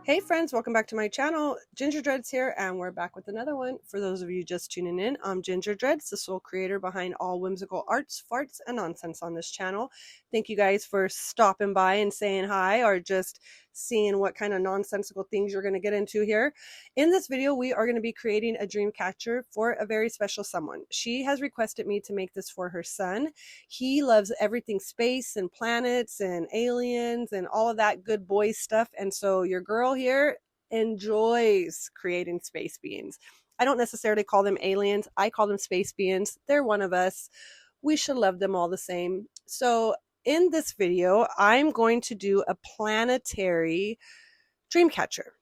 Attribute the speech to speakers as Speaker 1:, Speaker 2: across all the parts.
Speaker 1: Hey friends, welcome back to my channel. Ginger Dreads here, and we're back with another one. For those of you just tuning in, I'm Ginger Dreads, the sole creator behind all whimsical arts, farts, and nonsense on this channel. Thank you guys for stopping by and saying hi, or just seeing what kind of nonsensical things you're going to get into here. In this video, we are going to be creating a dream catcher for a very special someone. She has requested me to make this for her son. He loves everything space and planets and aliens and all of that good boy stuff. And so your girl here enjoys creating space beings. I don't necessarily call them aliens. I call them space beings. They're one of us. We should love them all the same. So in this video, I'm going to do a planetary dream catcher.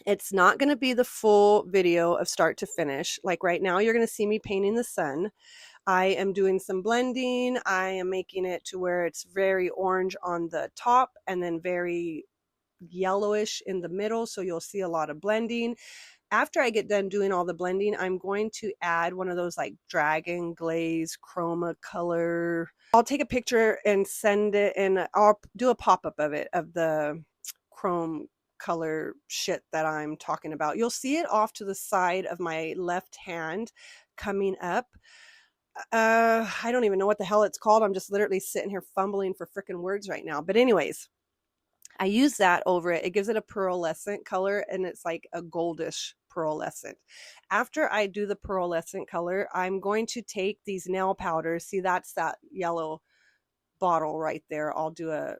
Speaker 1: It's not going to be the full video of start to finish. Like right now, you're going to see me painting the sun. I am doing some blending. I am making it to where it's very orange on the top and then very yellowish in the middle. So you'll see a lot of blending. After I get done doing all the blending, I'm going to add one of those like dragon glaze chroma color. I'll take a picture and send it, and I'll do a pop-up of it, of the chrome color shit that I'm talking about. You'll see it off to the side of my left hand coming up. I don't even know what the hell it's called. I'm just literally sitting here fumbling for freaking words right now. But anyways, I use that over it. It gives it a pearlescent color, and it's like a goldish pearlescent. After I do the pearlescent color, I'm going to take these nail powders. See, that's that yellow bottle right there. I'll do a,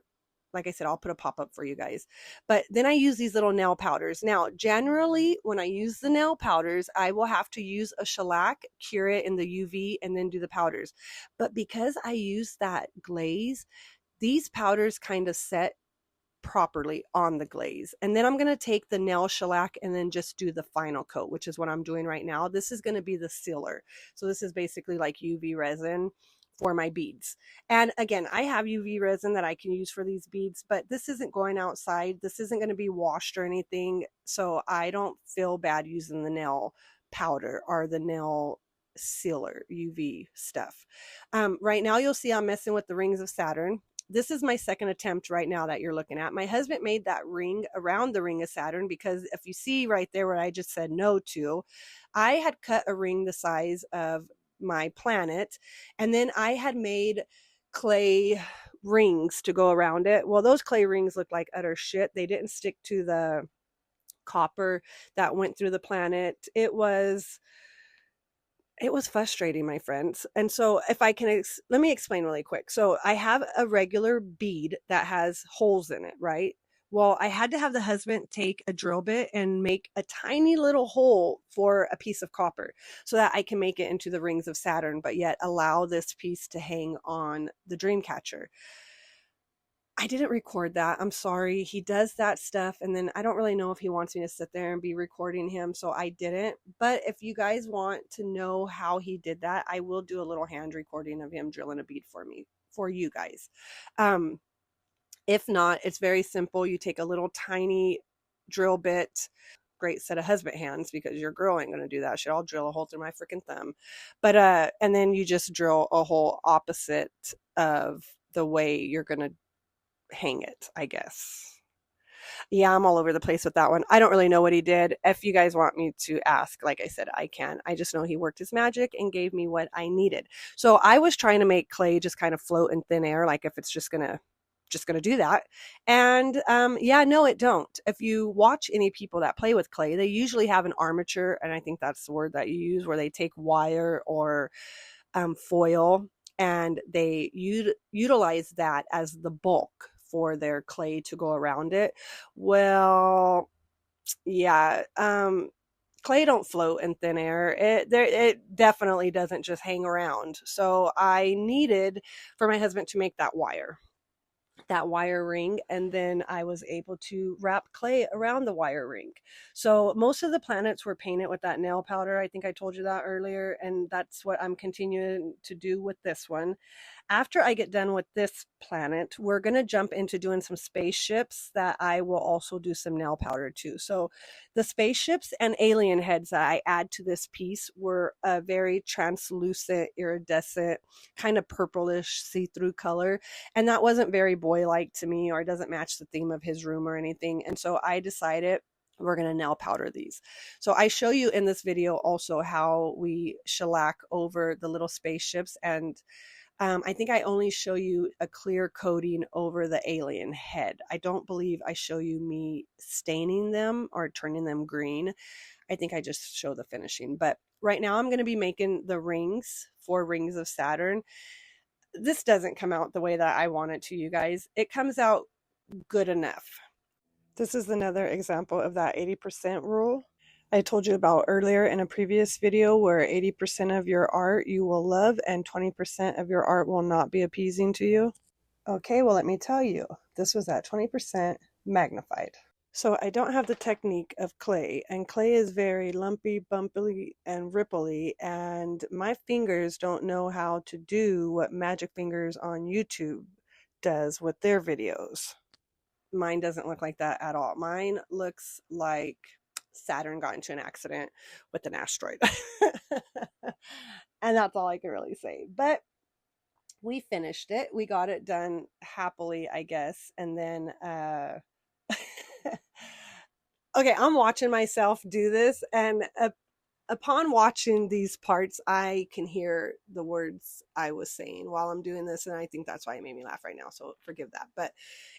Speaker 1: like I said, I'll put a pop-up for you guys. But then I use these little nail powders. Now, generally, when I use the nail powders, I will have to use a shellac, cure it in the UV, and then do the powders. But because I use that glaze, these powders kind of set properly on the glaze. And then I'm going to take the nail shellac and then just do the final coat, which is what I'm doing right now. This is going to be the sealer. So this is basically like UV resin for my beads. And again, I have UV resin that I can use for these beads, but this isn't going outside. This isn't going to be washed or anything. So I don't feel bad using the nail powder or the nail sealer UV stuff. Right now you'll see I'm messing with the rings of Saturn. This is my second attempt right now that you're looking at. My husband made that ring around the ring of Saturn because if you see right there what I just said no to, I had cut a ring the size of my planet, and then I had made clay rings to go around it. Well, those clay rings look like utter shit. They didn't stick to the copper that went through the planet. It was frustrating, my friends. And so if I can, let me explain really quick. So I have a regular bead that has holes in it, right? Well, I had to have the husband take a drill bit and make a tiny little hole for a piece of copper so that I can make it into the rings of Saturn, but yet allow this piece to hang on the dream catcher. I didn't record that. I'm sorry. He does that stuff, and then I don't really know if he wants me to sit there and be recording him, so I didn't. But if you guys want to know how he did that, I will do a little hand recording of him drilling a bead for you guys. If not, it's very simple. You take a little tiny drill bit. Great set of husband hands, because your girl ain't going to do that shit. I'll drill a hole through my freaking thumb. But and then you just drill a hole opposite of the way you're going to hang it, I guess. Yeah, I'm all over the place with that one. I don't really know what he did. If you guys want me to ask, like I said, I can. I just know he worked his magic and gave me what I needed. So I was trying to make clay just kind of float in thin air, like if it's just gonna do that. And yeah, no, it don't. If you watch any people that play with clay, they usually have an armature, and I think that's the word that you use, where they take wire or foil, and they utilize that as the bulk for their clay to go around it. Well, yeah, clay don't float in thin air. It definitely doesn't just hang around. So I needed for my husband to make that wire ring, and then I was able to wrap clay around the wire ring. So most of the planets were painted with that nail powder. I think I told you that earlier, and that's what I'm continuing to do with this one. After I get done with this planet, we're going to jump into doing some spaceships that I will also do some nail powder to. So the spaceships and alien heads that I add to this piece were a very translucent, iridescent, kind of purplish see-through color. And that wasn't very boy-like to me, or it doesn't match the theme of his room or anything. And so I decided we're going to nail powder these. So I show you in this video also how we shellac over the little spaceships, and I think I only show you a clear coating over the alien head. I don't believe I show you me staining them or turning them green. I think I just show the finishing. But right now I'm going to be making the rings, 4 rings of Saturn. This doesn't come out the way that I want it to, you guys. It comes out good enough. This is another example of that 80% rule I told you about earlier in a previous video, where 80% of your art you will love and 20% of your art will not be appeasing to you. Okay, well, let me tell you, this was at 20% magnified. So I don't have the technique of clay, and clay is very lumpy, bumpy, and ripply, and my fingers don't know how to do what Magic Fingers on YouTube does with their videos. Mine doesn't look like that at all. Mine looks like Saturn got into an accident with an asteroid. And that's all I can really say. But we finished it. We got it done happily, I guess. And then okay, I'm watching myself do this, and upon watching these parts, I can hear the words I was saying while I'm doing this, and I think that's why it made me laugh right now, so forgive that. But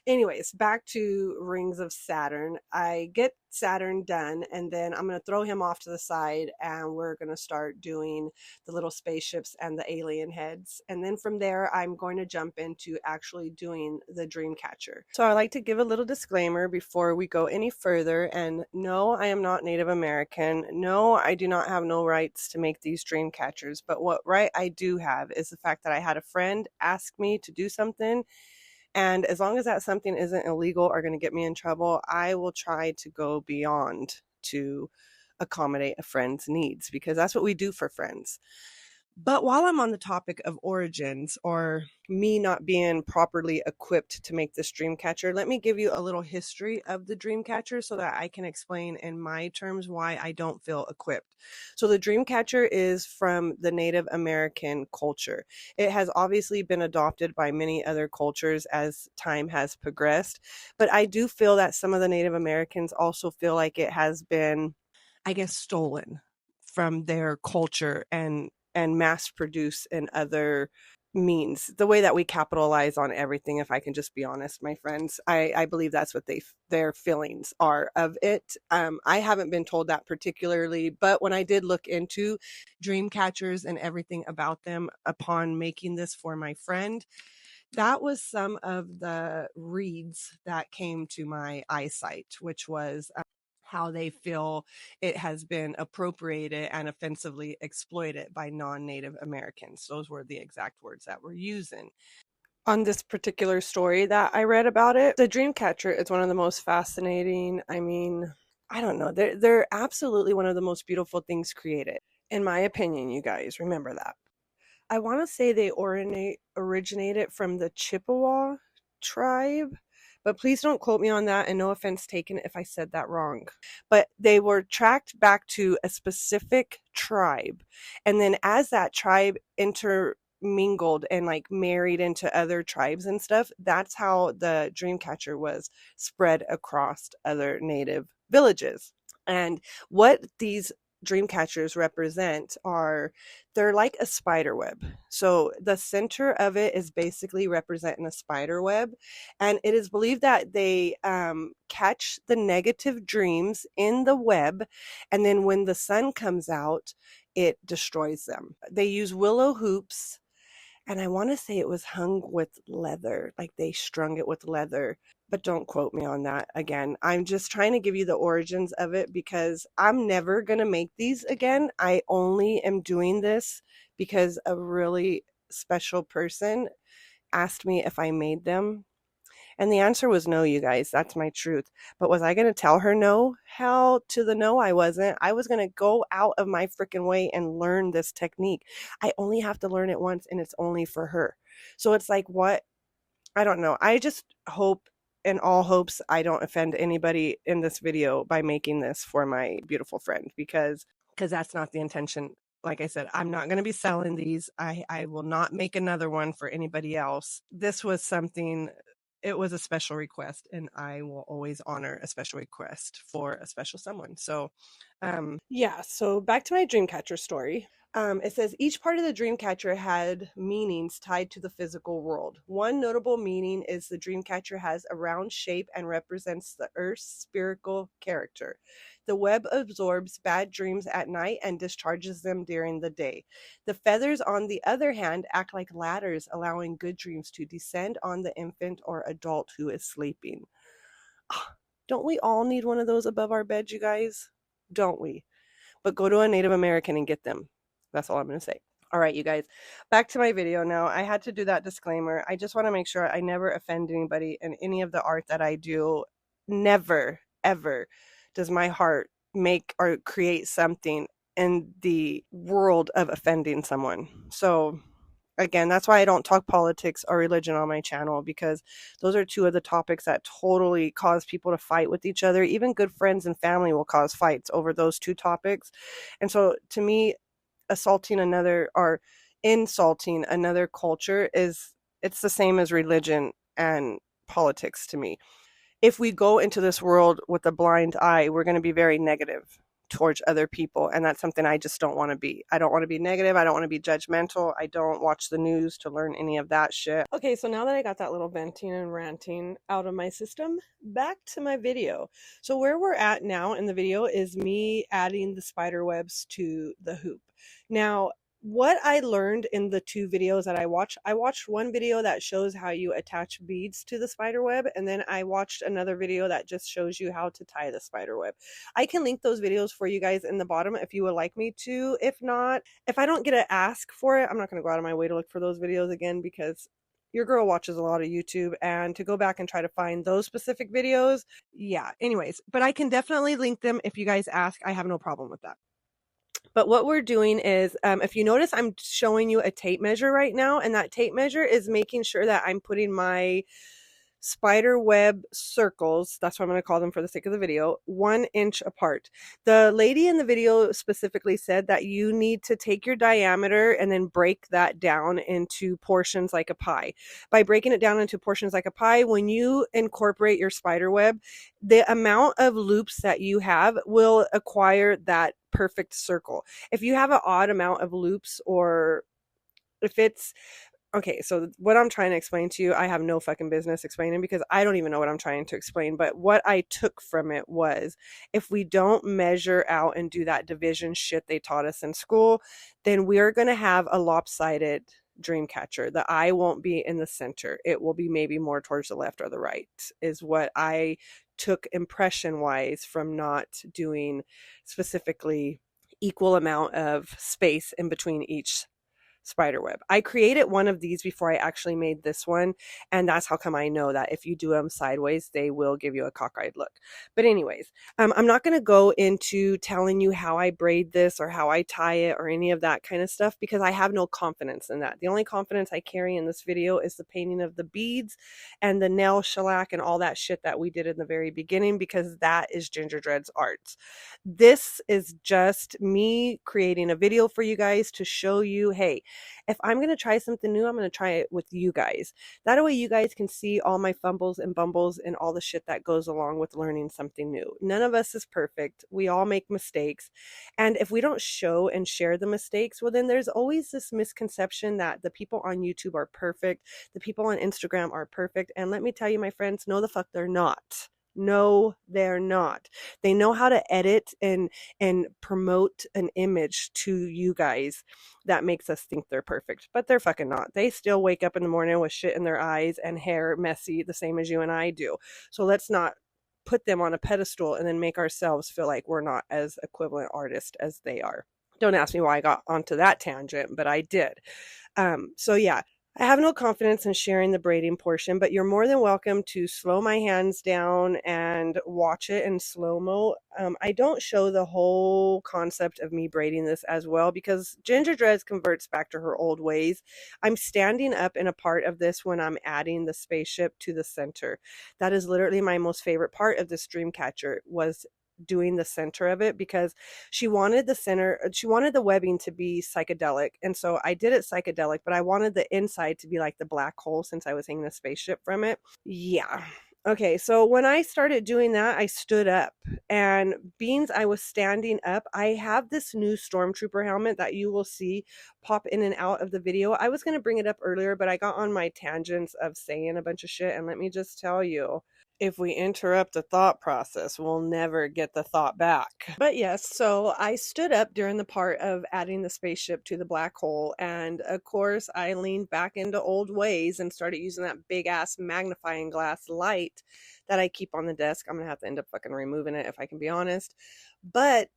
Speaker 1: anyways, back to Rings of Saturn. I get Saturn done, and then I'm going to throw him off to the side, and we're going to start doing the little spaceships and the alien heads. And then from there, I'm going to jump into actually doing the dream catcher. So I like to give a little disclaimer before we go any further. And no, I am not Native American. No, I do not have no rights to make these dream catchers. But what right I do have is the fact that I had a friend ask me to do something, and as long as that something isn't illegal or going to get me in trouble, I will try to go beyond to accommodate a friend's needs, because that's what we do for friends. But while I'm on the topic of origins, or me not being properly equipped to make this dream catcher, let me give you a little history of the dream catcher so that I can explain in my terms why I don't feel equipped. So the dream catcher is from the Native American culture. It has obviously been adopted by many other cultures as time has progressed, but I do feel that some of the Native Americans also feel like it has been, I guess, stolen from their culture and mass produce in other means. The way that we capitalize on everything, if I can just be honest, my friends, I believe that's what their feelings are of it. I haven't been told that particularly, but when I did look into dream catchers and everything about them upon making this for my friend, that was some of the reads that came to my eyesight, which was how they feel it has been appropriated and offensively exploited by non-Native Americans. Those were the exact words that we're using. On this particular story that I read about it, the Dreamcatcher is one of the most fascinating, I mean, I don't know, they're absolutely one of the most beautiful things created, in my opinion, you guys. Remember that. I want to say they originated from the Chippewa tribe, but please don't quote me on that, and no offense taken if I said that wrong. But they were tracked back to a specific tribe, and then as that tribe intermingled and like married into other tribes and stuff, that's how the Dreamcatcher was spread across other native villages. And what these dream catchers represent are, they're like a spider web. So the center of it is basically representing a spider web, and it is believed that they catch the negative dreams in the web, and then when the sun comes out, it destroys them. They use willow hoops, and I want to say it was hung with leather, like they strung it with leather, but don't quote me on that. Again, I'm just trying to give you the origins of it, because I'm never going to make these again. I only am doing this because a really special person asked me if I made them. And the answer was no, you guys. That's my truth. But was I going to tell her no? Hell to the no, I wasn't. I was going to go out of my freaking way and learn this technique. I only have to learn it once, and it's only for her. So it's like, what? I don't know. I just hope in all hopes I don't offend anybody in this video by making this for my beautiful friend, because that's not the intention. Like I said, I'm not going to be selling these. I will not make another one for anybody else. This was something, it was a special request, and I will always honor a special request for a special someone. So, yeah, so back to my Dreamcatcher story. It says each part of the Dreamcatcher had meanings tied to the physical world. One notable meaning is the Dreamcatcher has a round shape and represents the Earth's spherical character. The web absorbs bad dreams at night and discharges them during the day. The feathers, on the other hand, act like ladders, allowing good dreams to descend on the infant or adult who is sleeping. Don't we all need one of those above our beds, you guys? Don't we? But go to a Native American and get them. That's all I'm going to say. All right, you guys, back to my video now. I had to do that disclaimer. I just want to make sure I never offend anybody in any of the art that I do. Never, ever does my heart make or create something in the world of offending someone. So again, that's why I don't talk politics or religion on my channel, because those are two of the topics that totally cause people to fight with each other. Even good friends and family will cause fights over those two topics. And so to me, assaulting another or insulting another culture it's the same as religion and politics to me. If we go into this world with a blind eye, we're going to be very negative towards other people, and that's something I just don't want to be. I don't want to be negative. I don't want to be judgmental. I don't watch the news to learn any of that shit. Okay, so now that I got that little venting and ranting out of my system, back to my video. So where we're at now in the video is me adding the spider webs to the hoop. Now, what I learned in the two videos that I watched one video that shows how you attach beads to the spider web, and then I watched another video that just shows you how to tie the spider web. I can link those videos for you guys in the bottom if you would like me to. If not, if I don't get an ask for it, I'm not going to go out of my way to look for those videos again, because your girl watches a lot of YouTube, and to go back and try to find those specific videos, yeah, anyways, but I can definitely link them if you guys ask. I have no problem with that. But what we're doing is, if you notice, I'm showing you a tape measure right now, and that tape measure is making sure that I'm putting my spider web circles, that's what I'm going to call them for the sake of the video, 1 inch apart. The lady in the video specifically said that you need to take your diameter and then break that down into portions like a pie. By breaking it down into portions like a pie, when you incorporate your spider web, the amount of loops that you have will acquire that perfect circle. If you have an odd amount of loops, or if it's okay, so what I'm trying to explain to you, I have no fucking business explaining, because I don't even know what I'm trying to explain. But what I took from it was, if we don't measure out and do that division shit they taught us in school, then we are going to have a lopsided Dreamcatcher. The eye won't be in the center. It will be maybe more towards the left or the right, is what I took impression wise from not doing specifically equal amount of space in between each spider web. I created one of these before I actually made this one, and that's how come I know that if you do them sideways, they will give you a cockeyed look. But anyways, I'm not going to go into telling you how I braid this or how I tie it or any of that kind of stuff, because I have no confidence in that. The only confidence I carry in this video is the painting of the beads and the nail shellac and all that shit that we did in the very beginning, because that is Ginger Dreads Arts. This is just me creating a video for you guys to show you, hey, if I'm going to try something new, I'm going to try it with you guys. That way you guys can see all my fumbles and bumbles and all the shit that goes along with learning something new. None of us is perfect. We all make mistakes. And if we don't show and share the mistakes, well, then there's always this misconception that the people on YouTube are perfect. The people on Instagram are perfect. And let me tell you, my friends, no, the fuck they're not. No, they're not. They know how to edit and promote an image to you guys that makes us think they're perfect, but they're fucking not. They still wake up in the morning with shit in their eyes and hair messy the same as you and I do. So let's not put them on a pedestal and then make ourselves feel like we're not as equivalent artists as they are. Don't ask me why I got onto that tangent, but I did. So yeah, I have no confidence in sharing the braiding portion, but you're more than welcome to slow my hands down and watch it in slow-mo. I don't show the whole concept of me braiding this as well because Ginger Dreads converts back to her old ways. I'm standing up in a part of this when I'm adding the spaceship to the center. That is literally my most favorite part of this dream catcher, was doing the center of it, because she wanted the webbing to be psychedelic, and so I did it psychedelic, but I wanted the inside to be like the black hole since I was hanging a spaceship from it. Yeah. Okay, so when I started doing that, I stood up, and beans, I was standing up. I have this new stormtrooper helmet that you will see pop in and out of the video. I was going to bring it up earlier, but I got on my tangents of saying a bunch of shit, and let me just tell you, if we interrupt the thought process, we'll never get the thought back. But yes, so I stood up during the part of adding the spaceship to the black hole, and of course I leaned back into old ways and started using that big ass magnifying glass light that I keep on the desk. I'm gonna have to end up fucking removing it if I can be honest. But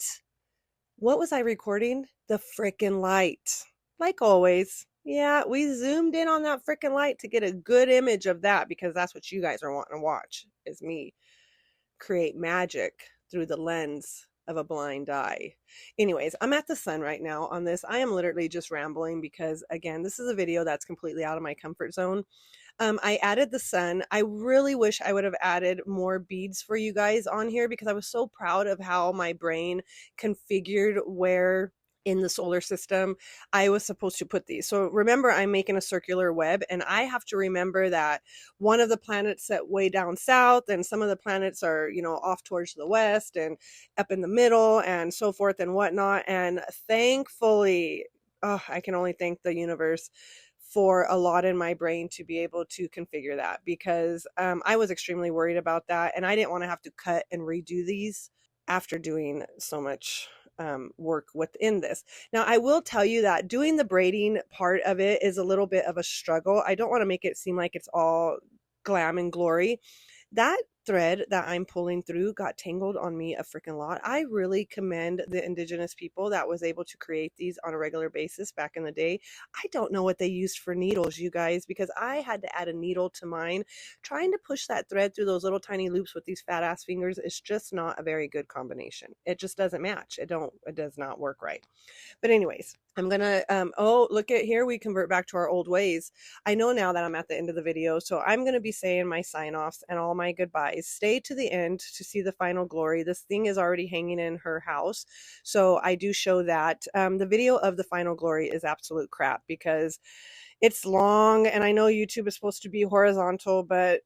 Speaker 1: what was I recording? The frickin' light. Like always. Yeah, we zoomed in on that frickin' light to get a good image of that, because that's what you guys are wanting to watch, is me create magic through the lens of a blind eye. Anyways, I'm at the sun right now on this. I am literally just rambling because, again, this is a video that's completely out of my comfort zone. I added the sun. I really wish I would have added more beads for you guys on here, because I was so proud of how my brain configured where in the solar system I was supposed to put these. So remember, I'm making a circular web, and I have to remember that one of the planets set way down south, and some of the planets are, you know, off towards the west and up in the middle and so forth and whatnot. And thankfully, I can only thank the universe for a lot in my brain to be able to configure that, because I was extremely worried about that, and I didn't want to have to cut and redo these after doing so much work within this. Now, I will tell you that doing the braiding part of it is a little bit of a struggle. I don't want to make it seem like it's all glam and glory. That thread that I'm pulling through got tangled on me a freaking lot. I really commend the indigenous people that was able to create these on a regular basis back in the day. I don't know what they used for needles, you guys, because I had to add a needle to mine. Trying to push that thread through those little tiny loops with these fat ass fingers is just not a very good combination. It just doesn't match. It does not work right. But anyways, I'm gonna oh, look at here, we convert back to our old ways. I know now that I'm at the end of the video, so I'm gonna be saying my sign-offs and all my goodbyes. Stay to the end to see the final glory. This thing is already hanging in her house, so I do show that. The video of the final glory is absolute crap because it's long, and I know YouTube is supposed to be horizontal, but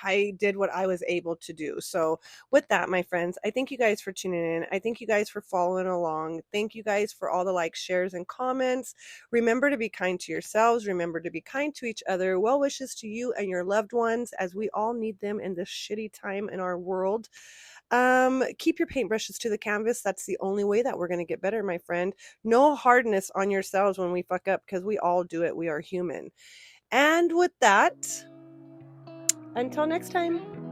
Speaker 1: I did what I was able to do. So with that, my friends, I thank you guys for tuning in. I thank you guys for following along. Thank you guys for all the likes, shares, and comments. Remember to be kind to yourselves. Remember to be kind to each other. Well wishes to you and your loved ones, as we all need them in this shitty time in our world. Keep your paintbrushes to the canvas. That's the only way that we're going to get better, my friend. No hardness on yourselves when we fuck up, because we all do it. We are human. And with that, until next time.